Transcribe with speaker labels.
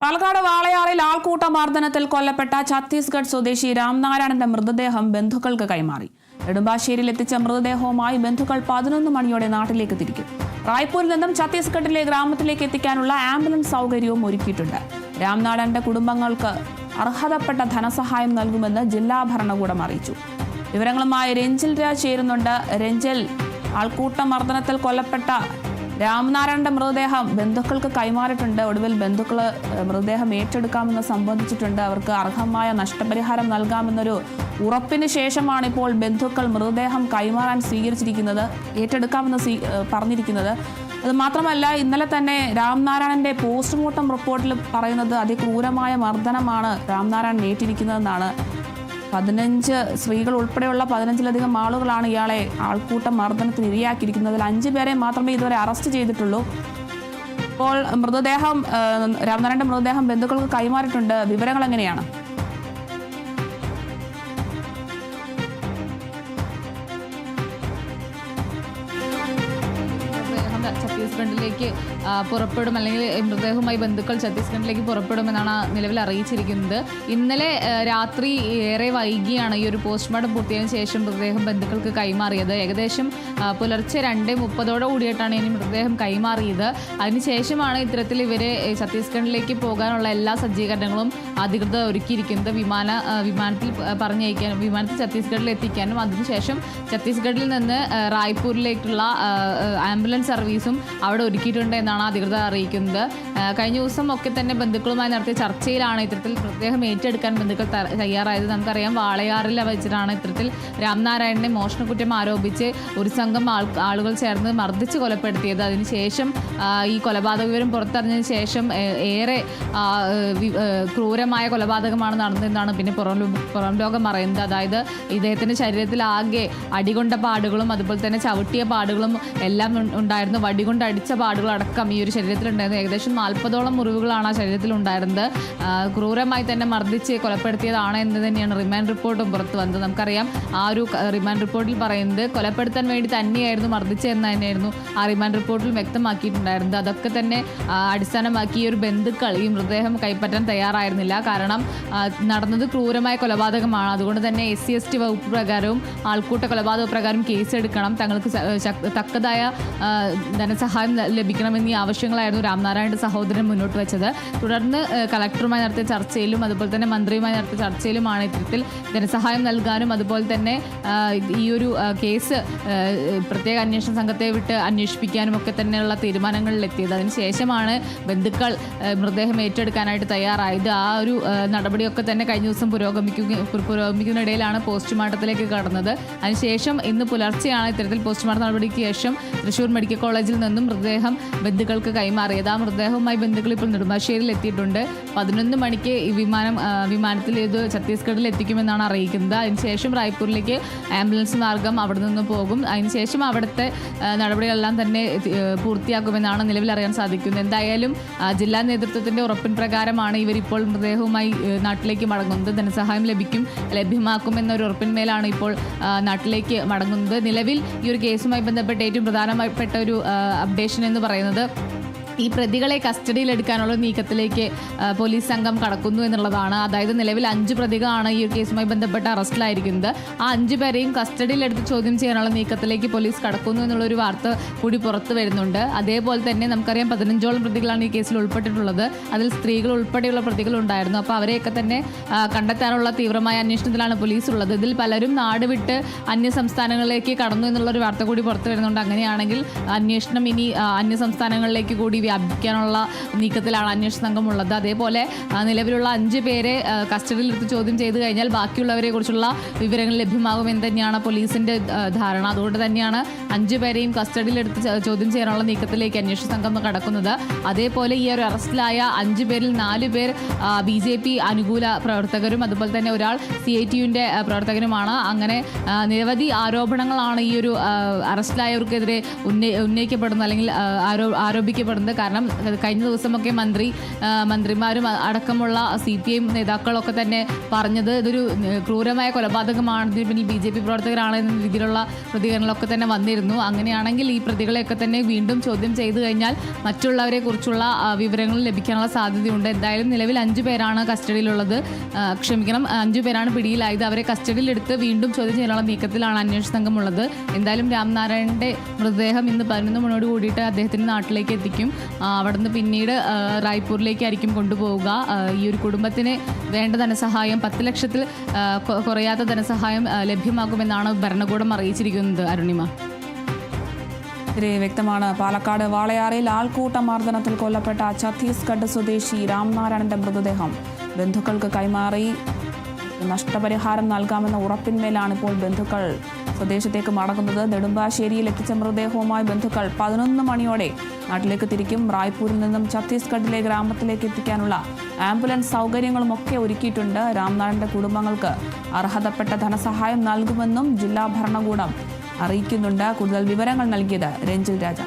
Speaker 1: പാലക്കാട് വാളയാറിൽ ആൾക്കൂട്ട മർദ്ദനത്തിൽ കൊല്ലപ്പെട്ട ഛത്തീസ്ഗഡ് സ്വദേശി രാംനാരായണന്റെ മൃതദേഹം ബന്ധുക്കൾക്ക് കൈമാറി. നെടുമ്പാശ്ശേരിയിൽ എത്തിച്ച മൃതദേഹവുമായി ബന്ധുക്കൾ 11 മണിയോടെ നാട്ടിലേക്ക് തിരിക്കും. റായ്പൂരിൽ നിന്നും ഛത്തീസ്ഗഡിലെ ഗ്രാമത്തിലേക്ക് എത്തിക്കാനുള്ള ആംബുലൻസ് സൗകര്യവും ഒരുക്കിയിട്ടുണ്ട്. രാംനാരായണന്റെ കുടുംബങ്ങൾക്ക് അർഹതപ്പെട്ട ധനസഹായം നൽകുമെന്ന് ജില്ലാ ഭരണകൂടം അറിയിച്ചു. വിവരങ്ങളുമായി രഞ്ജിൽ രാജ് ചേരുന്നുണ്ട്. രഞ്ജിൽ, ആൾക്കൂട്ട മർദ്ദനത്തിൽ കൊല്ലപ്പെട്ട രാംനാരായണന്റെ മൃതദേഹം ബന്ധുക്കൾക്ക് കൈമാറിയിട്ടുണ്ട്. ഒടുവിൽ ബന്ധുക്കൾ മൃതദേഹം ഏറ്റെടുക്കാമെന്ന് സംബന്ധിച്ചിട്ടുണ്ട്. അവർക്ക് അർഹമായ നഷ്ടപരിഹാരം നൽകാമെന്നൊരു ഉറപ്പിന് ശേഷമാണ് ഇപ്പോൾ ബന്ധുക്കൾ മൃതദേഹം കൈമാറാൻ ഏറ്റെടുക്കാമെന്ന് പറഞ്ഞിരിക്കുന്നത്. അത് മാത്രമല്ല, ഇന്നലെ തന്നെ രാംനാരായണന്റെ പോസ്റ്റ്മോർട്ടം റിപ്പോർട്ടിൽ പറയുന്നത് അതിക്രൂരമായ മർദ്ദനമാണ് രാംനാരായണൻ ഏറ്റിരിക്കുന്നതെന്നാണ്. 15 സ്ത്രീകൾ ഉൾപ്പെടെയുള്ള 15ലധികം ആളുകളാണ് ഇയാളെ ആൾക്കൂട്ട മർദ്ദനത്തിന് ഇരയാക്കിയിരിക്കുന്നത്. അതിൽ 5 പേരെ മാത്രമേ ഇതുവരെ അറസ്റ്റ് ചെയ്തിട്ടുള്ളൂ. ഇപ്പോൾ രാംനാരായണന്റെ മൃതദേഹം ബന്ധുക്കൾക്ക് കൈമാറിയിട്ടുണ്ട്. വിവരങ്ങൾ എങ്ങനെയാണ്?
Speaker 2: ഛത്തീസ്ഗഡിലേക്ക് പുറപ്പെടും, അല്ലെങ്കിൽ മൃതദേഹവുമായി ബന്ധുക്കൾ ഛത്തീസ്ഗഡിലേക്ക് പുറപ്പെടുമെന്നാണ് നിലവിൽ അറിയിച്ചിരിക്കുന്നത്. ഇന്നലെ രാത്രി ഏറെ വൈകിയാണ് ഈ ഒരു പോസ്റ്റ്മോർട്ടം പൂർത്തിയായതിനു ശേഷം മൃതദേഹം ബന്ധുക്കൾക്ക് കൈമാറിയത്. ഏകദേശം പുലർച്ചെ 2:30 കൂടിയിട്ടാണ് ഇനി മൃതദേഹം കൈമാറിയത്. അതിനുശേഷമാണ് ഇത്തരത്തിൽ ഇവരെ ഛത്തീസ്ഗഡിലേക്ക് പോകാനുള്ള എല്ലാ സജ്ജീകരണങ്ങളും അധികൃതർ ഒരുക്കിയിരിക്കുന്നത്. വിമാനത്തിൽ ഛത്തീസ്ഗഡിൽ എത്തിക്കാനും അതിനുശേഷം ഛത്തീസ്ഗഡിൽ നിന്ന് റായ്പൂരിലേക്കുള്ള ആംബുലൻസ് സർവീസും അവിടെ ഒരുക്കിയിട്ടുണ്ട് എന്നാണ് അധികൃതർ അറിയിക്കുന്നത്. കഴിഞ്ഞ ദിവസം ഒക്കെ തന്നെ ബന്ധുക്കളുമായി നടത്തിയ ചർച്ചയിലാണ് ഇത്തരത്തിൽ മൃതദേഹം ഏറ്റെടുക്കാൻ ബന്ധുക്കൾ തയ്യാറായത്. നമുക്കറിയാം, വാളയാറിൽ വെച്ചിട്ടാണ് ഇത്തരത്തിൽ രാംനാരായണനെ മോഷണക്കുറ്റം ആരോപിച്ച് ഒരു സംഘം ആളുകൾ ചേർന്ന് മർദ്ദിച്ച് കൊലപ്പെടുത്തിയത്. അതിനുശേഷം ഈ കൊലപാതക വിവരം പുറത്തറിഞ്ഞതിന് ശേഷം ഏറെ ക്രൂരമായ കൊലപാതകമാണ് നടന്നതെന്നാണ് പിന്നെ പുറം ലോകം പറയുന്നത്. അതായത് ഇദ്ദേഹത്തിൻ്റെ ശരീരത്തിൽ ആകെ അടികൊണ്ട പാടുകളും അതുപോലെ തന്നെ ചവിട്ടിയ പാടുകളും എല്ലാം ഉണ്ടായിരുന്നു. വടികൊണ്ട് അടിച്ച പാടുകളടക്കം ഈ ഒരു ശരീരത്തിലുണ്ടായിരുന്നു. ഏകദേശം 40ഓളം മുറിവുകളാണ് ആ ശരീരത്തിലുണ്ടായിരുന്നത്. ക്രൂരമായി തന്നെ മർദ്ദിച്ച് കൊലപ്പെടുത്തിയതാണ് എന്ന് തന്നെയാണ് റിമാൻഡ് റിപ്പോർട്ടും പുറത്തു വന്നത്. നമുക്കറിയാം, ആ ഒരു റിമാൻഡ് റിപ്പോർട്ടിൽ പറയുന്നത് കൊലപ്പെടുത്താൻ വേണ്ടി തന്നെയായിരുന്നു മർദ്ദിച്ചതെന്ന് തന്നെയായിരുന്നു ആ റിമാൻഡ് റിപ്പോർട്ടിൽ വ്യക്തമാക്കിയിട്ടുണ്ടായിരുന്നത്. അതൊക്കെ തന്നെ അടിസ്ഥാനമാക്കി ഈ ഒരു ബന്ധുക്കൾ ഈ മൃതദേഹം കൈപ്പറ്റാൻ തയ്യാറായിരുന്നില്ല. കാരണം നടന്നത് ക്രൂരമായ കൊലപാതകമാണ്. അതുകൊണ്ട് തന്നെ SC/ST വകുപ്പ് പ്രകാരവും ആൾക്കൂട്ട കൊലപാതക പ്രകാരം കേസെടുക്കണം, തങ്ങൾക്ക് തക്കതായ ധനസഹായം ലഭിക്കണമെന്നീ ആവശ്യങ്ങളായിരുന്നു രാംനാരായണന്റെ സഹോദരൻ മുന്നോട്ട് വെച്ചത്. തുടർന്ന് കളക്ടറുമായി നടത്തിയ ചർച്ചയിലും അതുപോലെ തന്നെ മന്ത്രിയുമായി നടത്തിയ ചർച്ചയിലുമാണ് ഇത്തരത്തിൽ ധനസഹായം നൽകാനും അതുപോലെ തന്നെ ഈ ഒരു കേസ് പ്രത്യേക അന്വേഷണ സംഘത്തെ വിട്ട് അന്വേഷിപ്പിക്കാനും ഒക്കെ തന്നെയുള്ള തീരുമാനങ്ങളിലെത്തിയത്. അതിനുശേഷമാണ് ബന്ധുക്കൾ മൃതദേഹം ഏറ്റെടുക്കാനായിട്ട് തയ്യാറായത്. ആ ഒരു നടപടിയൊക്കെ തന്നെ കഴിഞ്ഞ ദിവസം പുരോഗമിക്കുന്നതിനിടയിലാണ് പോസ്റ്റ്മോർട്ടത്തിലേക്ക് കടന്നത്. അതിനുശേഷം ഇന്ന് പുലർച്ചെയാണ് ഇത്തരത്തിൽ പോസ്റ്റ്മോർട്ടം നടപടിക്ക് ശേഷം തൃശ്ശൂർ മെഡിക്കൽ കോളേജിൽ നിന്നും മൃതദേഹം ബന്ധുക്കൾക്ക് കൈമാറിയത്. ആ മൃതദേഹവുമായി ബന്ധുക്കൾ ഇപ്പോൾ നെടുമ്പാശ്ശേരിയിൽ എത്തിയിട്ടുണ്ട്. 11 മണിക്ക് വിമാനത്തിൽ ഇത് ഛത്തീസ്ഗഡിൽ എത്തിക്കുമെന്നാണ് അറിയിക്കുന്നത്. അതിനുശേഷം റായ്പൂരിലേക്ക് ആംബുലൻസ് മാർഗം അവിടെ നിന്ന് പോകും. അതിനുശേഷം അവിടുത്തെ നടപടികളെല്ലാം തന്നെ പൂർത്തിയാക്കുമെന്നാണ് നിലവിൽ അറിയാൻ സാധിക്കുന്നത്. എന്തായാലും ജില്ലാ നേതൃത്വത്തിൻ്റെ ഉറപ്പിൻ പ്രകാരമാണ് ഇവരിപ്പോൾ മൃതദേഹവുമായി നാട്ടിലേക്ക് മടങ്ങുന്നത്. ധനസഹായം ലഭ്യമാക്കുമെന്നൊരു ഉറപ്പിന്മേലാണ് ഇപ്പോൾ നാട്ടിലേക്ക് മടങ്ങുന്നത്. നിലവിൽ ഈ ഒരു കേസുമായി ബന്ധപ്പെട്ട് ഏറ്റവും പ്രധാനപ്പെട്ട ഒരു അപ്ഡേഷൻ എന്ന് പറയുന്നത് ഈ പ്രതികളെ കസ്റ്റഡിയിലെടുക്കാനുള്ള നീക്കത്തിലേക്ക് പോലീസ് സംഘം കടക്കുന്നു എന്നുള്ളതാണ്. അതായത് നിലവിൽ 5 പ്രതികളാണ് ഈ കേസുമായി ബന്ധപ്പെട്ട് അറസ്റ്റിലായിരിക്കുന്നത്. ആ 5 പേരെയും കസ്റ്റഡിയിലെടുത്ത് ചോദ്യം ചെയ്യാനുള്ള നീക്കത്തിലേക്ക് പോലീസ് കടക്കുന്നു എന്നുള്ളൊരു വാർത്ത കൂടി പുറത്തു വരുന്നുണ്ട്. അതേപോലെ തന്നെ നമുക്കറിയാം, 15ഓളം പ്രതികളാണ് ഈ കേസിൽ ഉൾപ്പെട്ടിട്ടുള്ളത്. അതിൽ സ്ത്രീകൾ ഉൾപ്പെടെയുള്ള പ്രതികളുണ്ടായിരുന്നു. അപ്പോൾ അവരെയൊക്കെ തന്നെ കണ്ടെത്താനുള്ള തീവ്രമായ അന്വേഷണത്തിലാണ് പോലീസ് ഉള്ളത്. ഇതിൽ പലരും നാട് വിട്ട് അന്യ സംസ്ഥാനങ്ങളിലേക്ക് കടന്നു എന്നുള്ളൊരു വാർത്ത കൂടി പുറത്തു വരുന്നുണ്ട്. അങ്ങനെയാണെങ്കിൽ അന്വേഷണം ഇനി അന്യ സംസ്ഥാനങ്ങളിലേക്ക് കൂടി വ്യാപിക്കാനുള്ള നീക്കത്തിലാണ് അന്വേഷണ സംഘമുള്ളത്. അതേപോലെ നിലവിലുള്ള 5 പേരെ കസ്റ്റഡിയിലെടുത്ത് ചോദ്യം ചെയ്ത് കഴിഞ്ഞാൽ ബാക്കിയുള്ളവരെ കുറിച്ചുള്ള വിവരങ്ങൾ ലഭ്യമാകുമെന്ന് തന്നെയാണ് പോലീസിന്റെ ധാരണ. അതുകൊണ്ട് തന്നെയാണ് 5 പേരെയും കസ്റ്റഡിയിലെടുത്ത് ചോദ്യം ചെയ്യാനുള്ള നീക്കത്തിലേക്ക് അന്വേഷണ സംഘം കടക്കുന്നത്. അതേപോലെ ഈ ഒരു അറസ്റ്റിലായ 5 പേരിൽ 4 പേർ BJP അനുകൂല പ്രവർത്തകരും അതുപോലെ തന്നെ ഒരാൾ CITUവിൻ്റെ പ്രവർത്തകനുമാണ്. അങ്ങനെ നിരവധി ആരോപണങ്ങളാണ് ഈ ഒരു അറസ്റ്റിലായവർക്കെതിരെ ഉന്നയിക്കപ്പെടുന്നത് അല്ലെങ്കിൽ ആരോപിക്കപ്പെടുന്നത്. കാരണം കഴിഞ്ഞ ദിവസമൊക്കെ മന്ത്രിമാരും അടക്കമുള്ള CPIM നേതാക്കളൊക്കെ തന്നെ പറഞ്ഞത് ഇതൊരു ക്രൂരമായ കൊലപാതകമാണ്, ഇതിന് പിന്നിൽ BJP പ്രവർത്തകരാണ് എന്ന രീതിയിലുള്ള പ്രതികരണങ്ങളൊക്കെ തന്നെ വന്നിരുന്നു. അങ്ങനെയാണെങ്കിൽ ഈ പ്രതികളെയൊക്കെ തന്നെ വീണ്ടും ചോദ്യം ചെയ്തു കഴിഞ്ഞാൽ മറ്റുള്ളവരെ കുറിച്ചുള്ള വിവരങ്ങൾ ലഭിക്കാനുള്ള സാധ്യതയുണ്ട്. എന്തായാലും നിലവിൽ 5 പേരാണ് കസ്റ്റഡിയിലുള്ളത്, 5 പേരാണ് പിടിയിലായത്. അവരെ കസ്റ്റഡിയിലെടുത്ത് വീണ്ടും ചോദ്യം ചെയ്യാനുള്ള നീക്കത്തിലാണ് അന്വേഷണ സംഘം ഉള്ളത്. എന്തായാലും രാംനാരായണന്റെ മൃതദേഹം ഇന്ന് 11 മണിയോട് കൂടിയിട്ട് അദ്ദേഹത്തിന്റെ നാട്ടിലേക്ക് എത്തിക്കും. അവിടുന്ന് പിന്നീട് റായ്പൂരിലേക്കായിരിക്കും കൊണ്ടുപോവുക. ഈ ഒരു കുടുംബത്തിന് വേണ്ട ധനസഹായം 10 ലക്ഷത്തിൽ കുറയാത്ത ധനസഹായം ലഭ്യമാകുമെന്നാണ് ഭരണകൂടം അറിയിച്ചിരിക്കുന്നത്. അരുണിമ,
Speaker 1: വ്യക്തമാണ്. പാലക്കാട് വാളയാറിൽ ആൾക്കൂട്ട മർദ്ദനത്തിൽ കൊല്ലപ്പെട്ട ഛത്തീസ്ഗഡ് സ്വദേശി രാംനാരായണന്റെ മൃതദേഹം ബന്ധുക്കൾക്ക് കൈമാറി. നഷ്ടപരിഹാരം നൽകാമെന്ന ഉറപ്പിന്മേലാണ് ഇപ്പോൾ ബന്ധുക്കൾ സ്വദേശത്തേക്ക് മടങ്ങുന്നത്. നെടുമ്പാശ്ശേരിയിൽ എത്തിച്ച മൃതദേഹവുമായി ബന്ധുക്കൾ 11 മണിയോടെ നാട്ടിലേക്ക് തിരിക്കും. റായ്പൂരിൽ നിന്നും ഛത്തീസ്ഗഡിലെ ഗ്രാമത്തിലേക്ക് എത്തിക്കാനുള്ള ആംബുലൻസ് സൗകര്യങ്ങളുമൊക്കെ ഒരുക്കിയിട്ടുണ്ട്. രാംനാരായണന്റെ കുടുംബങ്ങൾക്ക് അർഹതപ്പെട്ട ധനസഹായം നൽകുമെന്നും ജില്ലാ ഭരണകൂടം അറിയിക്കുന്നുണ്ട്. കൂടുതൽ വിവരങ്ങൾ നൽകിയത് രഞ്ജിൽ രാജ.